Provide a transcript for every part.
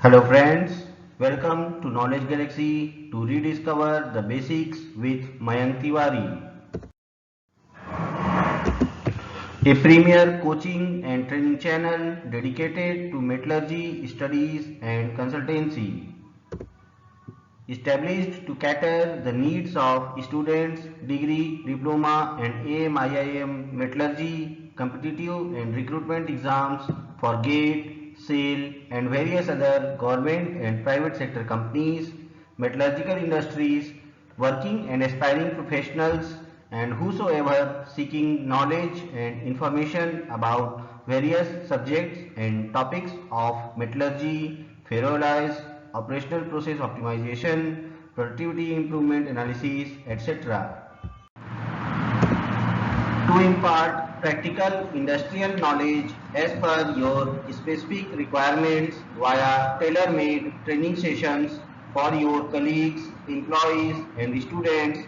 Hello friends, welcome to Knowledge Galaxy to rediscover the basics with Mayank Tiwari, a premier coaching and training channel dedicated to metallurgy studies and consultancy. Established to cater the needs of students, degree, diploma and AM/IIM metallurgy, competitive and recruitment exams for GATE, SAIL and various other government and private sector companies, metallurgical industries, working and aspiring professionals and whosoever seeking knowledge and information about various subjects and topics of metallurgy, ferroalloys, operational process optimization, productivity improvement analysis, etc. To impart practical industrial knowledge as per your specific requirements via tailor-made training sessions for your colleagues, employees and students,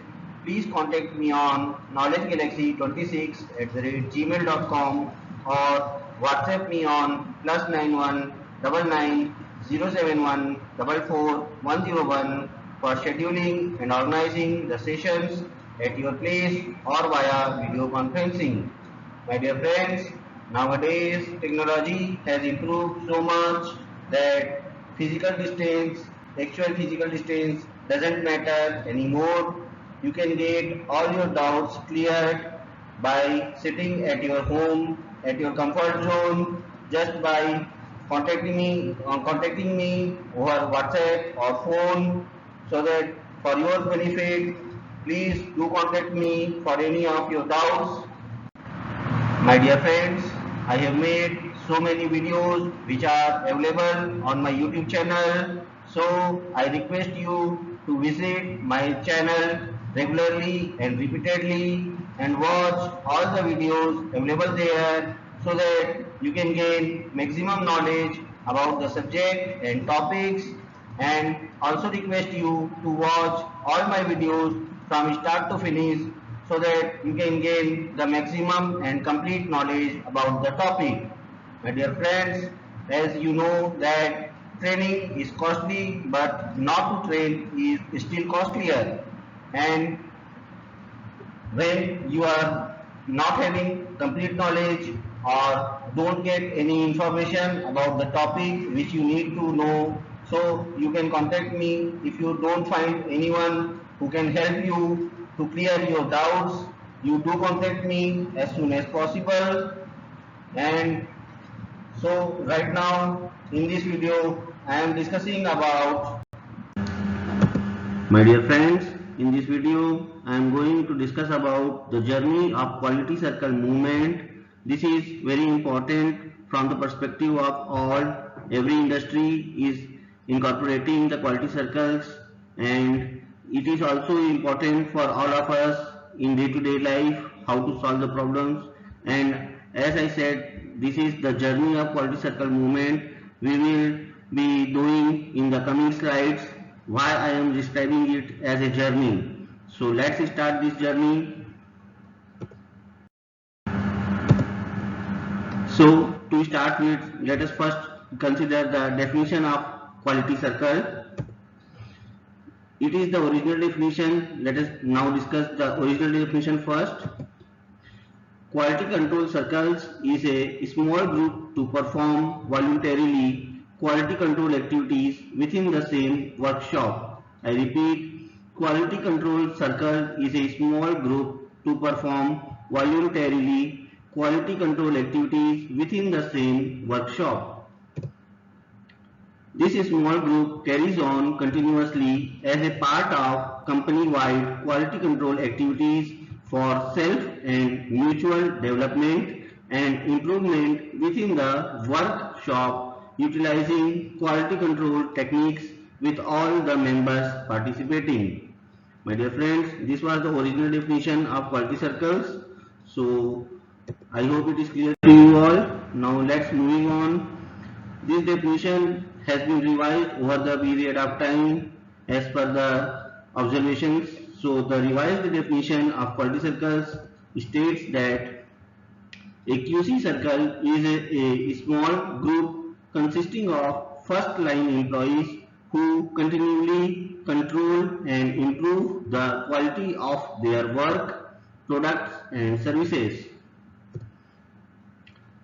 please contact me on knowledgegalaxy26@gmail.com or WhatsApp me on +919907144101 for scheduling and organizing the sessions at your place or via video conferencing. My dear friends, nowadays technology has improved so much that actual physical distance doesn't matter anymore. You can get all your doubts cleared by sitting at your home, at your comfort zone, just by contacting me over WhatsApp or phone, so that for your benefit, please do contact me for any of your doubts. My dear friends, I have made so many videos which are available on my YouTube channel. So I request you to visit my channel regularly and repeatedly and watch all the videos available there, so that you can gain maximum knowledge about the subject and topics, and also request you to watch all my videos from start to finish, so that you can gain the maximum and complete knowledge about the topic. My dear friends, as you know that training is costly, but not to train is still costlier. And when you are not having complete knowledge or don't get any information about the topic which you need to know, so you can contact me. If you don't find anyone who can help you to clear your doubts, you do contact me as soon as possible. And so right now in this video I am discussing about, my dear friends, in this video I am going to discuss about the journey of quality circle movement. This is very important from the perspective of all. Every industry is incorporating the quality circles, and it is also important for all of us in day-to-day life how to solve the problems. And as I said, this is the journey of quality circle movement. We will be doing in the coming slides why I am describing it as a journey. So let's start this journey. So to start with, let us first consider the definition of quality circle. It is the original definition. Let us now discuss the original definition first. Quality control circles is a small group to perform voluntarily quality control activities within the same workshop. I repeat, quality control circle is a small group to perform voluntarily quality control activities within the same workshop. This small group carries on continuously as a part of company-wide quality control activities for self and mutual development and improvement within the workshop, utilizing quality control techniques with all the members participating. My dear friends, this was the original definition of quality circles. So I hope it is clear to you all. Now let's moving on. This definition has been revised over the period of time as per the observations. So the revised definition of quality circles states that a QC circle is a small group consisting of first line employees who continually control and improve the quality of their work, products and services.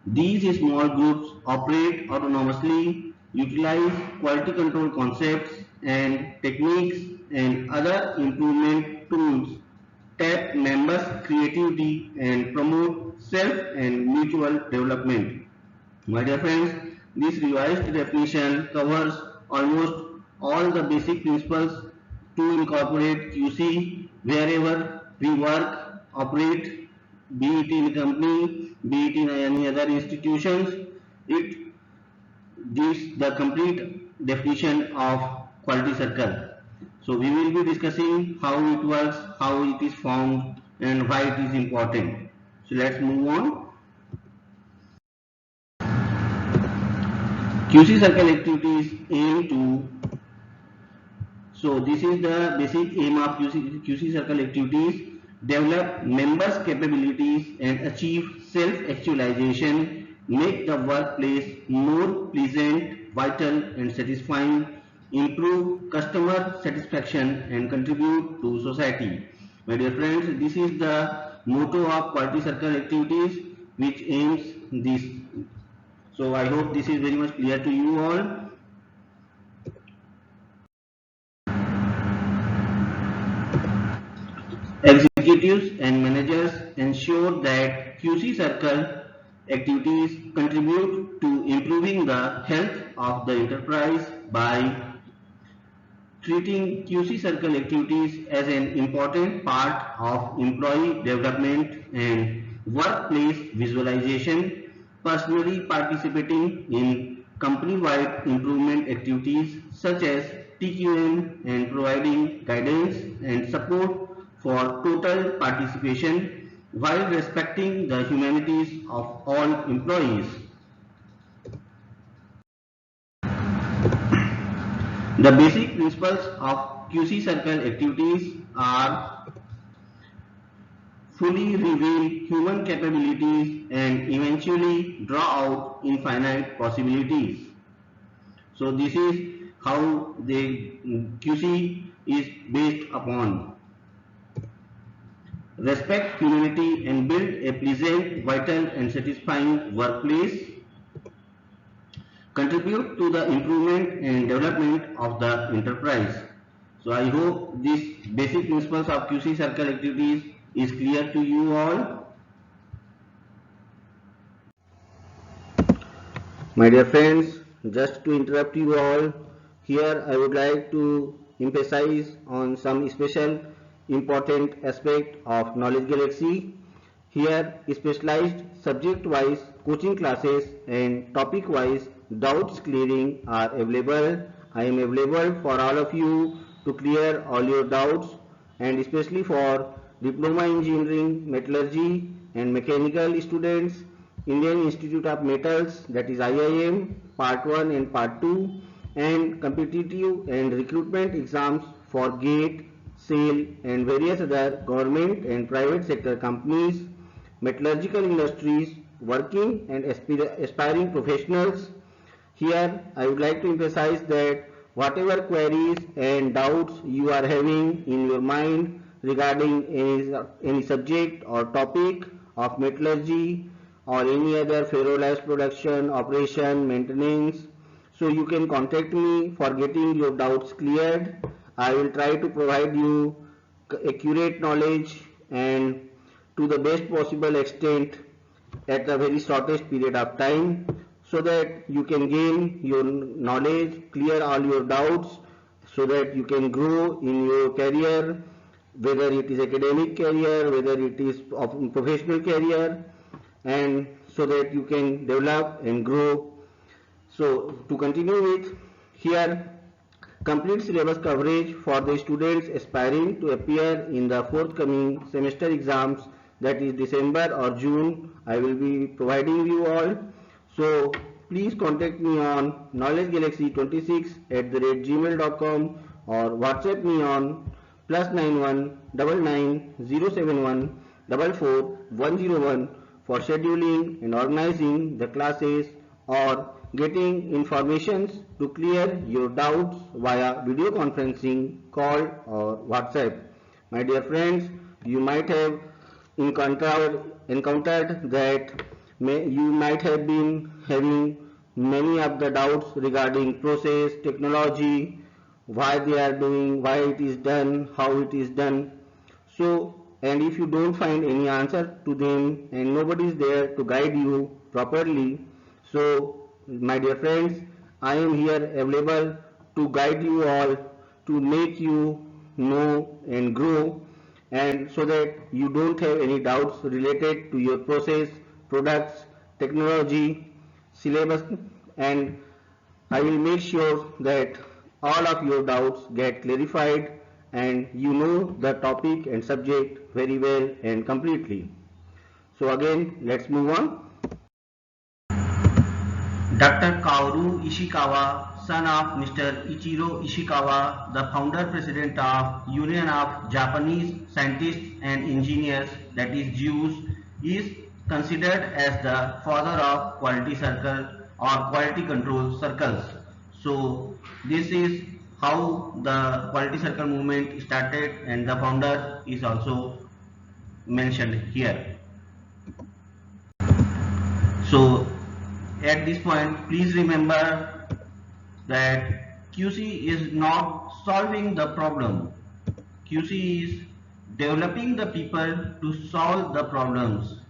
These small groups operate autonomously, utilize quality control concepts and techniques and other improvement tools, tap members' creativity and promote self and mutual development. My dear friends, this revised definition covers almost all the basic principles to incorporate QC wherever we work, operate, be it in a company, be it in any other institutions. It gives the complete definition of quality circle. So we will be discussing how it works, how it is formed and why it is important. So let's move on. QC circle activities aim to, so this is the basic aim of QC circle activities: develop members' capabilities and achieve self-actualization, make the workplace more pleasant, vital and satisfying, improve customer satisfaction and contribute to society. My dear friends, this is the motto of quality circle activities which aims this. So I hope this is very much clear to you all. Executives and managers ensure that QC circle activities contribute to improving the health of the enterprise by treating QC circle activities as an important part of employee development and workplace visualization, personally participating in company-wide improvement activities such as TQM and providing guidance and support for total participation while respecting the humanities of all employees. The basic principles of QC circle activities are fully reveal human capabilities and eventually draw out infinite possibilities. So this is how the QC is based upon. Respect humanity and build a pleasant, vital and satisfying workplace. Contribute to the improvement and development of the enterprise. So I hope these basic principles of QC circle activities is clear to you all. My dear friends, just to interrupt you all, here I would like to emphasize on some special important aspect of Knowledge Galaxy. Here specialized subject-wise coaching classes and topic-wise doubts clearing are available. I am available for all of you to clear all your doubts, and especially for Diploma Engineering, Metallurgy and Mechanical students, Indian Institute of Metals, that is IIM, Part 1 and Part 2, and competitive and recruitment exams for GATE, SAIL and various other government and private sector companies, metallurgical industries, working and aspiring professionals. Here I would like to emphasize that whatever queries and doubts you are having in your mind regarding any subject or topic of metallurgy or any other ferroalloys production, operation, maintenance, so you can contact me for getting your doubts cleared. I will try to provide you accurate knowledge and to the best possible extent at the very shortest period of time, so that you can gain your knowledge, clear all your doubts, so that you can grow in your career, whether it is academic career, whether it is professional career, and so that you can develop and grow. So to continue with, here complete syllabus coverage for the students aspiring to appear in the forthcoming semester exams, that is December or June, I will be providing you all. So please contact me on knowledgegalaxy26@gmail.com or WhatsApp me on +91 99 071 44 101 for scheduling and organizing the classes or getting informations to clear your doubts via video conferencing, call or WhatsApp. My dear friends, you might have encountered that you might have been having many of the doubts regarding process, technology, why they are doing, why it is done, how it is done. So, and if you don't find any answer to them and nobody is there to guide you properly, so my dear friends, I am here available to guide you all, to make you know and grow, and so that you don't have any doubts related to your process, products, technology, syllabus, and I will make sure that all of your doubts get clarified and you know the topic and subject very well and completely. So again, let's move on. Dr. Kaoru Ishikawa, son of Mr. Ichiro Ishikawa, the founder president of Union of Japanese Scientists and Engineers, that is JUICE, is considered as the father of quality circle or quality control circles. So this is how the quality circle movement started, and the founder is also mentioned here. So at this point, please remember that QC is not solving the problem. QC is developing the people to solve the problems.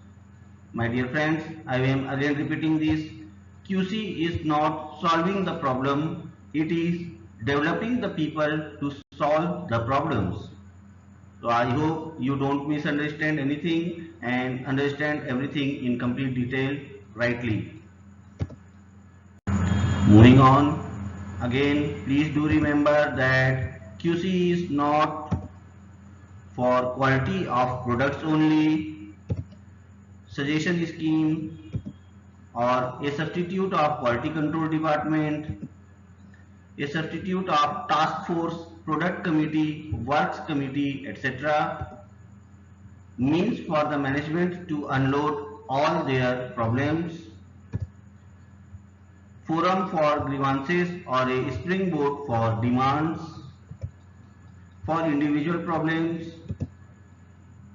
My dear friends, I am again repeating this. QC is not solving the problem, it is developing the people to solve the problems. So I hope you don't misunderstand anything and understand everything in complete detail rightly. Moving on, again please do remember that QC is not for quality of products only, suggestion scheme or a substitute of quality control department, a substitute of task force, product committee, works committee, etc. means for the management to unload all their problems, forum for grievances or a springboard for demands, for individual problems,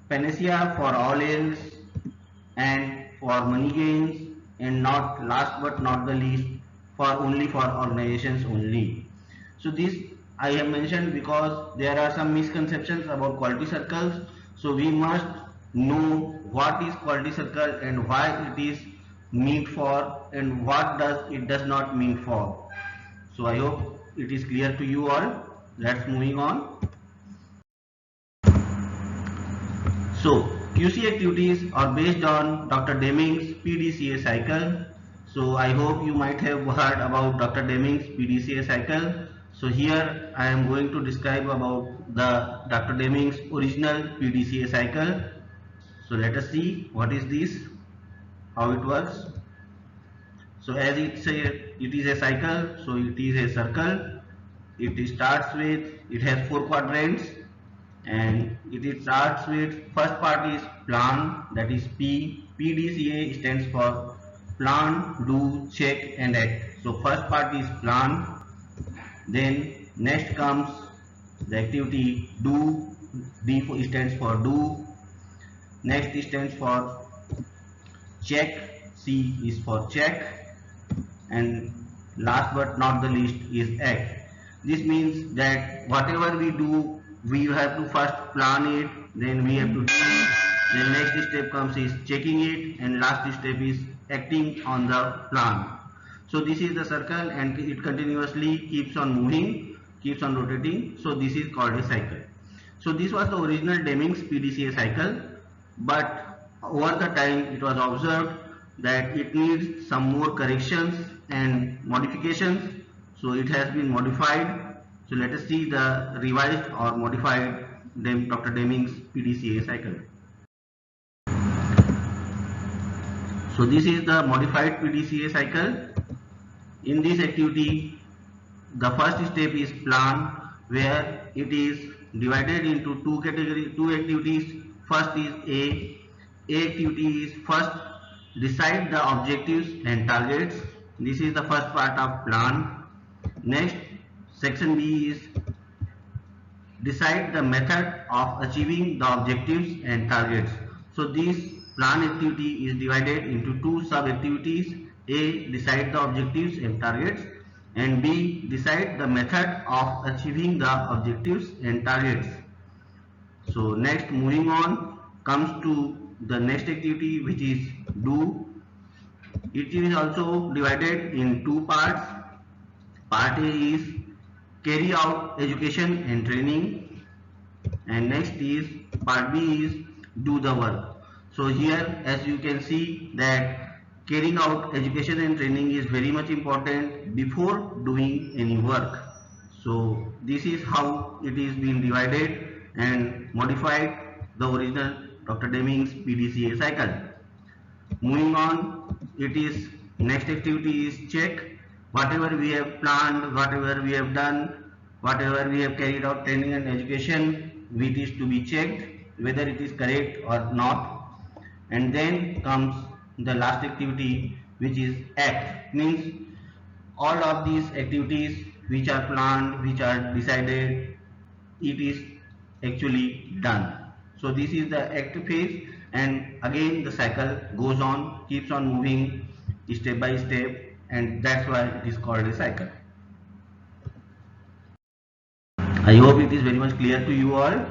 panacea for all else, and for money gains, and not last but not the least, for organizations only. So this I have mentioned because there are some misconceptions about quality circles. So we must know what is quality circle and why it is meant for and what does not mean for. So I hope it is clear to you all. Let's moving on. So QC activities are based on Dr. Deming's PDCA cycle. So I hope you might have heard about Dr. Deming's PDCA cycle. So here I am going to describe about the Dr. Deming's original PDCA cycle. So let us see what is this, how it works. So as it is a cycle, so it is a circle. It starts with, it has 4 quadrants, and it starts with, first part is plan, that is P. PDCA stands for plan, do, check and act. So first part is plan, then next comes the activity do, D stands for do, next stands for check, C is for check, and last but not the least is act. This means that whatever we do, we have to first plan it, then we have to do it, then next step comes is checking it, and last step is acting on the plan. So this is the circle and it continuously keeps on moving, keeps on rotating. So this is called a cycle. So this was the original Deming's PDCA cycle, but over the time it was observed that it needs some more corrections and modifications. So it has been modified. So let us see the revised or modified Dr. Deming's PDCA cycle. So this is the modified PDCA cycle. In this activity, the first step is plan, where it is divided into two activities. First is A. A activity is first decide the objectives and targets. This is the first part of plan. Next, section B is decide the method of achieving the objectives and targets. So this plan activity is divided into two sub activities. A, decide the objectives and targets, and B, decide the method of achieving the objectives and targets. So next, moving on, comes to the next activity, which is do. It is also divided in two parts. Part A is carry out education and training, and next is part B is do the work. So here, as you can see, that carrying out education and training is very much important before doing any work. So this is how it is being divided and modified the original Dr. Deming's PDCA cycle. Moving on, it is next activity is check whatever we have planned, whatever we have done, whatever we have carried out training and education, it is to be checked whether it is correct or not. And then comes the last activity, which is act. Means all of these activities which are planned, which are decided, it is actually done. So this is the act phase, and again the cycle goes on, keeps on moving step by step, and that's why it is called a cycle. I hope it is very much clear to you all.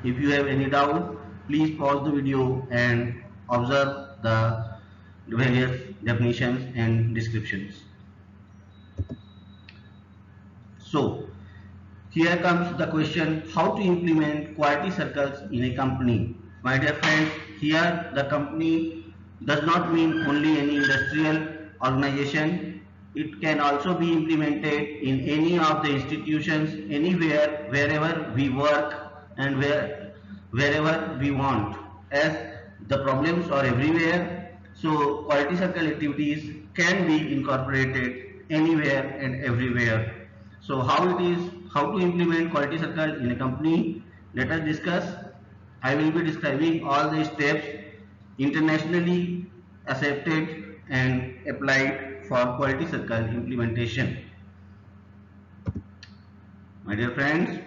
If you have any doubt, please pause the video and observe the various definitions and descriptions. So here comes the question, how to implement quality circles in a company. My dear friends, here the company does not mean only any industrial organization. It can also be implemented in any of the institutions, anywhere, wherever we work and wherever we want. As the problems are everywhere, so quality circle activities can be incorporated anywhere and everywhere. So how to implement quality circle in a company? Let us discuss. I will be describing all the steps internationally accepted and applied for quality circle implementation. My dear friends,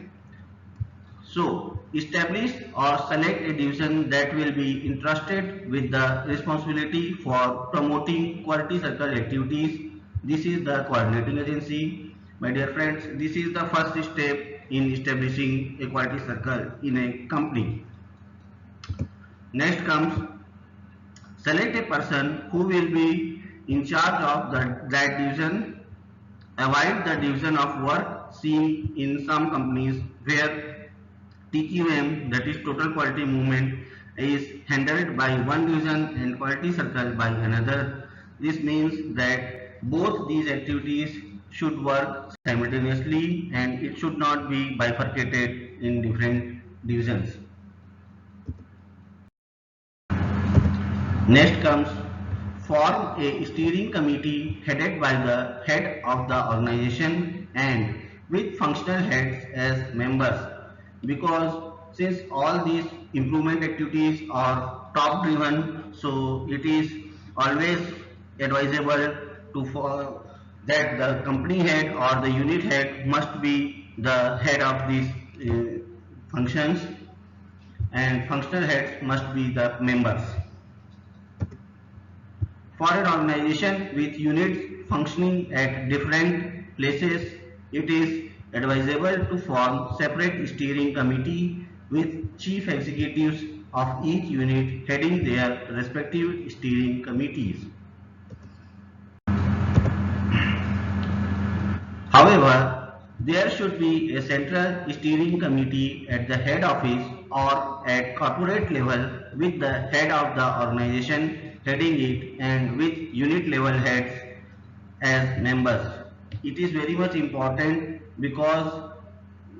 so establish or select a division that will be entrusted with the responsibility for promoting quality circle activities. This is the coordinating agency. My dear friends, this is the first step in establishing a quality circle in a company. Next comes select a person who will be in charge of that division. Avoid the division of work seen in some companies where TQM, that is total quality movement, is handled by one division and quality circle by another. This means that both these activities should work simultaneously and it should not be bifurcated in different divisions. Next comes form a steering committee headed by the head of the organization and with functional heads as members, because since all these improvement activities are top driven, so it is always advisable to follow that the company head or the unit head must be the head of these functions, and functional heads must be the members. For an organization with units functioning at different places, it is advisable to form separate steering committee with chief executives of each unit heading their respective steering committees. However, there should be a central steering committee at the head office or at corporate level with the head of the organization heading it and with unit level heads as members. It is very much important because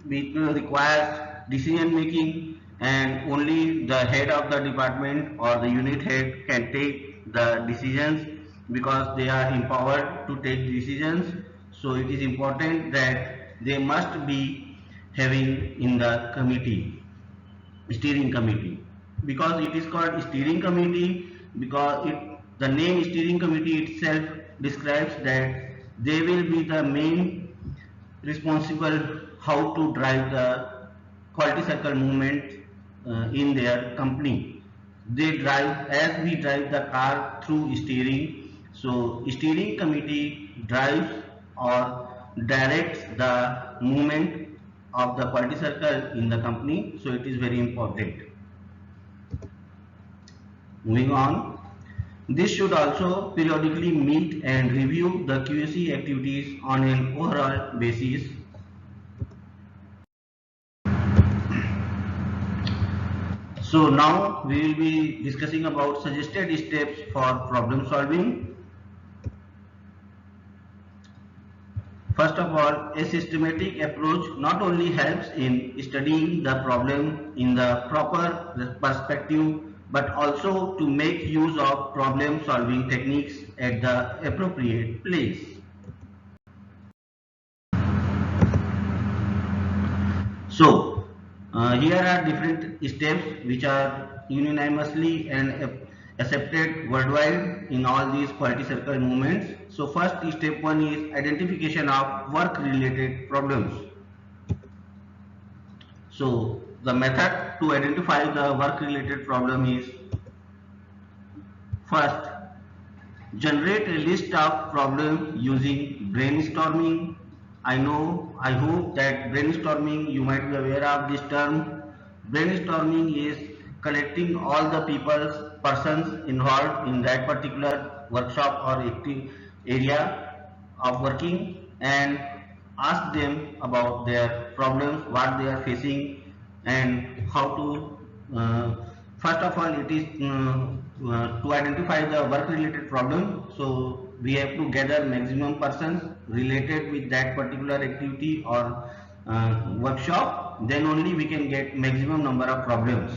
it requires decision making and only the head of the department or the unit head can take the decisions because they are empowered to take decisions. So it is important that they must be having in the committee, steering committee, because it is called steering committee because the name steering committee itself describes that they will be the main responsible how to drive the quality circle movement in their company. They drive as we drive the car through steering. So steering committee drives or directs the movement of the quality circle in the company. So it is very important. Moving on. This should also periodically meet and review the QC activities on an overall basis. So now we will be discussing about suggested steps for problem solving. First of all, a systematic approach not only helps in studying the problem in the proper perspective, but also to make use of problem solving techniques at the appropriate place. So, here are different steps which are unanimously and accepted worldwide in all these quality circle movements. So, first step 1 is identification of work related problems. So, the method to identify the work related problem is first, generate a list of problems using brainstorming. I hope that brainstorming, you might be aware of this term. Brainstorming is collecting all the persons involved in that particular workshop or active area of working and ask them about their problems, what they are facing, and how to first of all it is to identify the work related problem. So we have to gather maximum persons related with that particular activity or workshop, then only we can get maximum number of problems.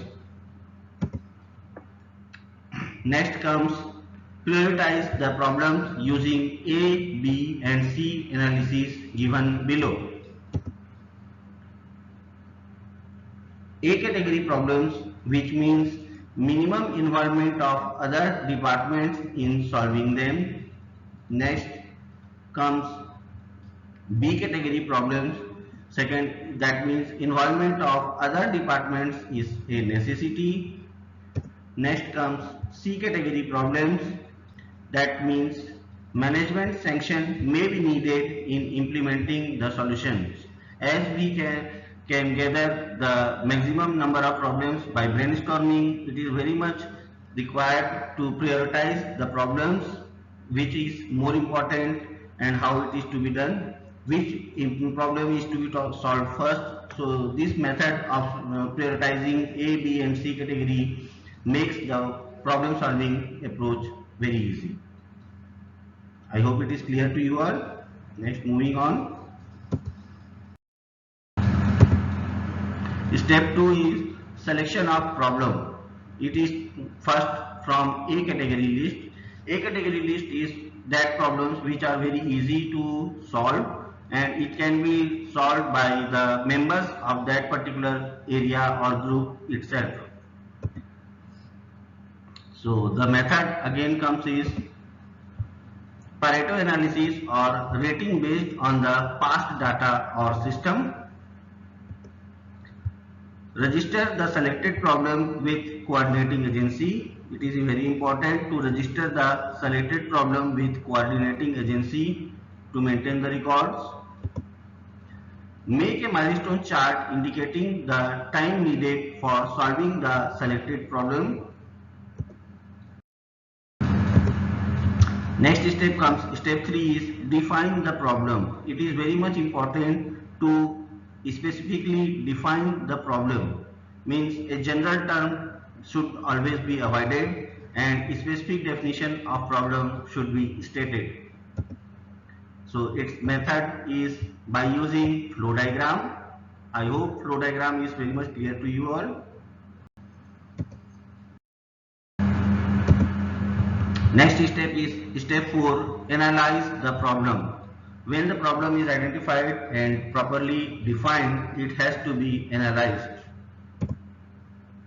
Next comes prioritize the problems using A, B and C analysis given below. A category problems, which means minimum involvement of other departments in solving them. Next comes B category problems. Second, that means involvement of other departments is a necessity. Next comes C category problems. That means management sanction may be needed in implementing the solutions. As we can gather the maximum number of problems by brainstorming, it is very much required to prioritize the problems which is more important and how it is to be done, which problem is to be solved first. So this method of prioritizing A, B and C category makes the problem solving approach very easy. I hope it is clear to you all. Next, moving on. Step 2 is selection of problem. It is first from A category list. A category list is that problems which are very easy to solve and it can be solved by the members of that particular area or group itself. So the method again comes is Pareto analysis or rating based on the past data or system. Register the selected problem with coordinating agency. It is very important to register the selected problem with coordinating agency to maintain the records. Make a milestone chart indicating the time needed for solving the selected problem. Next step comes, step 3 is define the problem. It is very much important to specifically define the problem. Means a general term should always be avoided and specific definition of problem should be stated. So its method is by using flow diagram. I hope flow diagram is very much clear to you all. Next step is step 4, analyze the problem. When the problem is identified and properly defined, it has to be analyzed.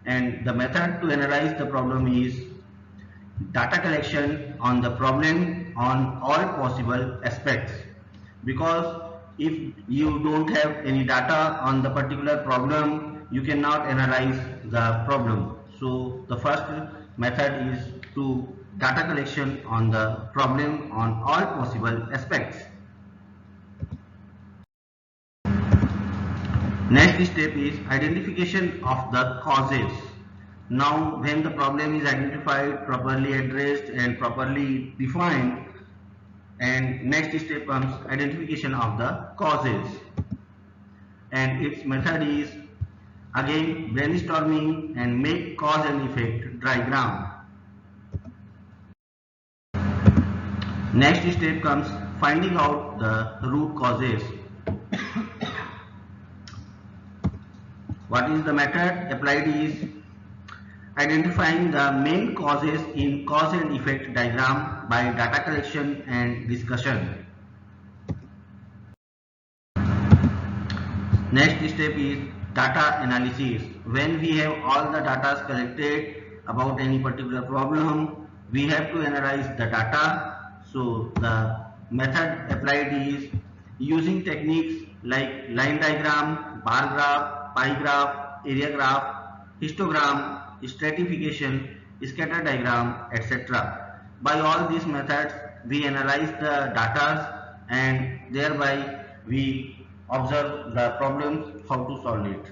And the method to analyze the problem is data collection on the problem on all possible aspects, because if you don't have any data on the particular problem, you cannot analyze the problem. So the first method is to data collection on the problem on all possible aspects. Next step is identification of the causes. Now, when the problem is identified, properly addressed and properly defined, and next step comes identification of the causes. And its method is again brainstorming and make cause and effect diagram. Next step comes finding out the root causes. What is the method applied is identifying the main causes in cause and effect diagram by data collection and discussion. Next step is data analysis. When we have all the data collected about any particular problem, we have to analyze the data. So the method applied is using techniques like line diagram, bar graph, pie graph, area graph, histogram, stratification, scatter diagram, etc. By all these methods, we analyze the data and thereby we observe the problems, how to solve it.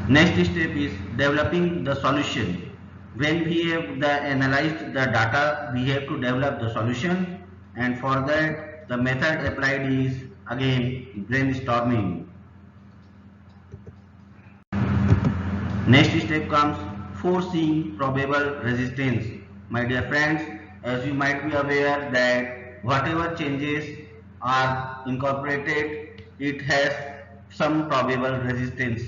Next step is developing the solution. When we have analyzed the data, we have to develop the solution, and for that the method applied is again brainstorming. Next step comes foreseeing probable resistance. My dear friends, as you might be aware that whatever changes are incorporated, it has some probable resistance.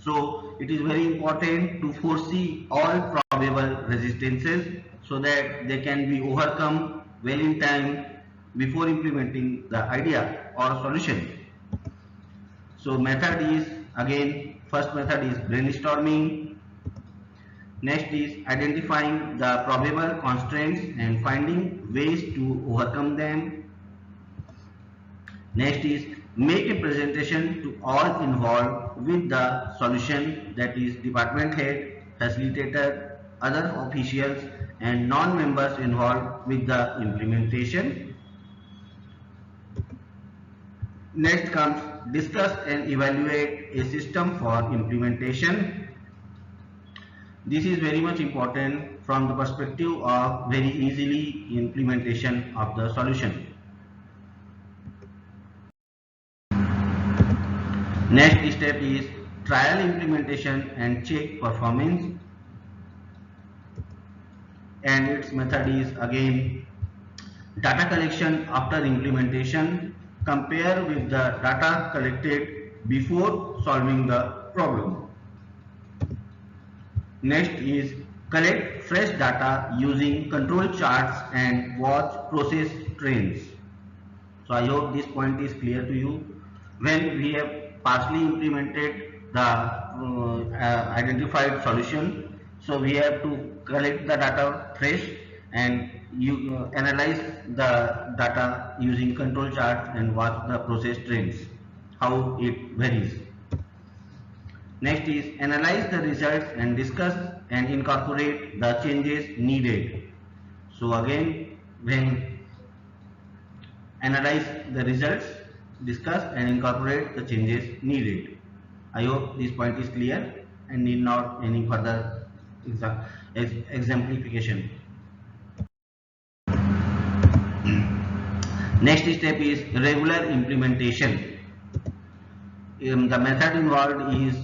So it is very important to foresee all probable resistances so that they can be overcome well in time before implementing the idea or solution. So method is again, first method is brainstorming. Next is identifying the probable constraints and finding ways to overcome them. Next is make a presentation to all involved with the solution, that is department head, facilitator, other officials and non-members involved with the implementation. Next comes discuss and evaluate a system for implementation. This is very much important from the perspective of very easily implementation of the solution. Next step is trial implementation and check performance, and its method is again data collection after implementation, compare with the data collected before solving the problem. Next is collect fresh data using control charts and watch process trends. So I hope this point is clear to you. When we have partially implemented the identified solution, so we have to collect the data fresh and you analyze the data using control charts and watch the process trends, how it varies. Next is analyze the results and discuss and incorporate the changes needed. So again, when analyze the results, discuss and incorporate the changes needed. I hope this point is clear and need not any further exemplification. Next step is regular implementation. The method involved is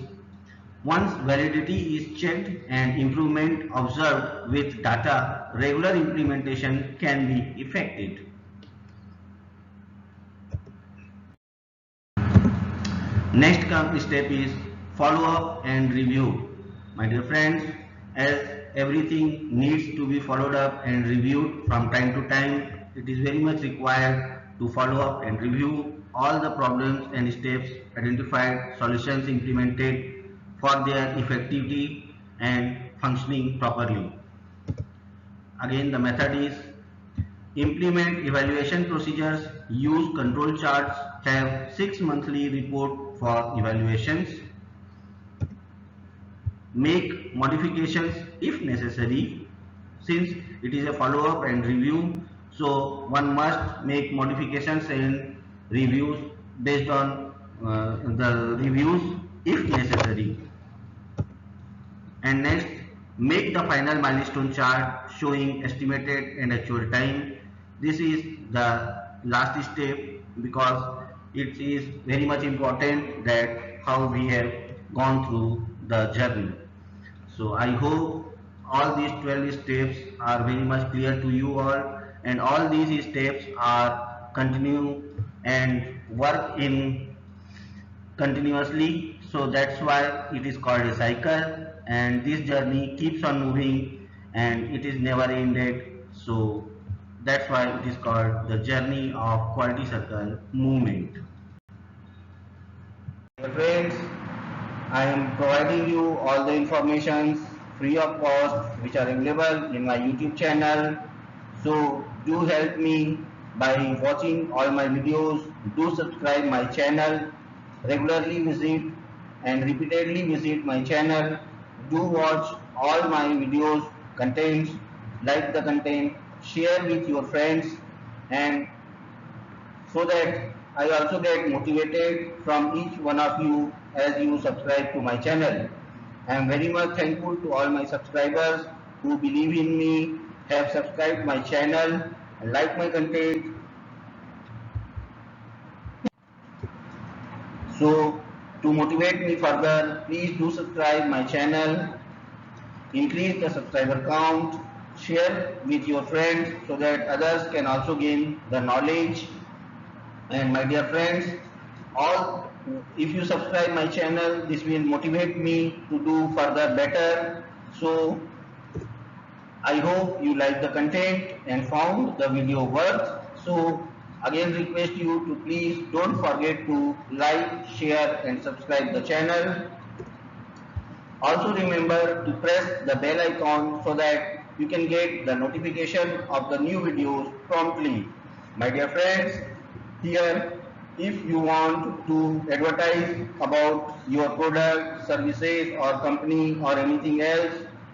once validity is checked and improvement observed with data, regular implementation can be effected. Next step is follow up and review. My dear friends, as everything needs to be followed up and reviewed from time to time, it is very much required to follow up and review all the problems and steps identified, solutions implemented for their effectivity and functioning properly. Again, the method is implement evaluation procedures, use control charts, have 6 monthly report for evaluations, make modifications if necessary. Since it is a follow-up and review, so one must make modifications and reviews based on the reviews if necessary. And next, make the final milestone chart showing estimated and actual time. This is the last step because it is very much important that how we have gone through the journey. So I hope all these 12 steps are very much clear to you all, and all these steps are continue and work in continuously, so that's why it is called a cycle, and this journey keeps on moving and it is never ended. So that's why it is called the journey of quality circle movement. Dear friends, I am providing you all the informations free of cost which are available in my YouTube channel. So do help me by watching all my videos. Do subscribe my channel. Regularly visit and repeatedly visit my channel. Do watch all my videos, contents, like the content, share with your friends, and so that I also get motivated from each one of you as you subscribe to my channel. I am very much thankful to all my subscribers who believe in me, have subscribed my channel, and like my content. So to motivate me further, please do subscribe my channel, increase the subscriber count, share with your friends so that others can also gain the knowledge. And my dear friends, all if you subscribe my channel, this will motivate me to do further better. So I hope you like the content and found the video worth. So again request you to please don't forget to like, share and subscribe the channel. Also remember to press the bell icon so that you can get the notification of the new videos promptly. My dear friends, here if you want to advertise about your product, services or company or anything else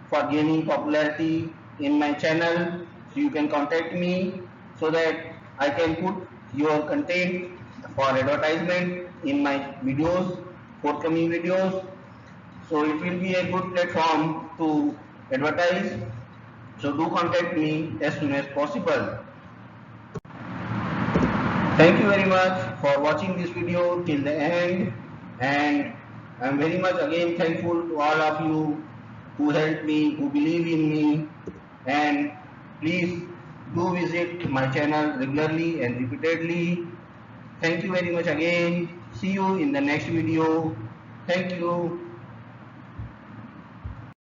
for gaining popularity in my channel, so you can contact me so that I can put your content for advertisement in my videos, forthcoming videos. So it will be a good platform to advertise. So do contact me as soon as possible. Thank you very much for watching this video till the end, and I am very much again thankful to all of you who helped me, who believe in me, and please do visit my channel regularly and repeatedly. Thank you very much again. See you in the next video. Thank you.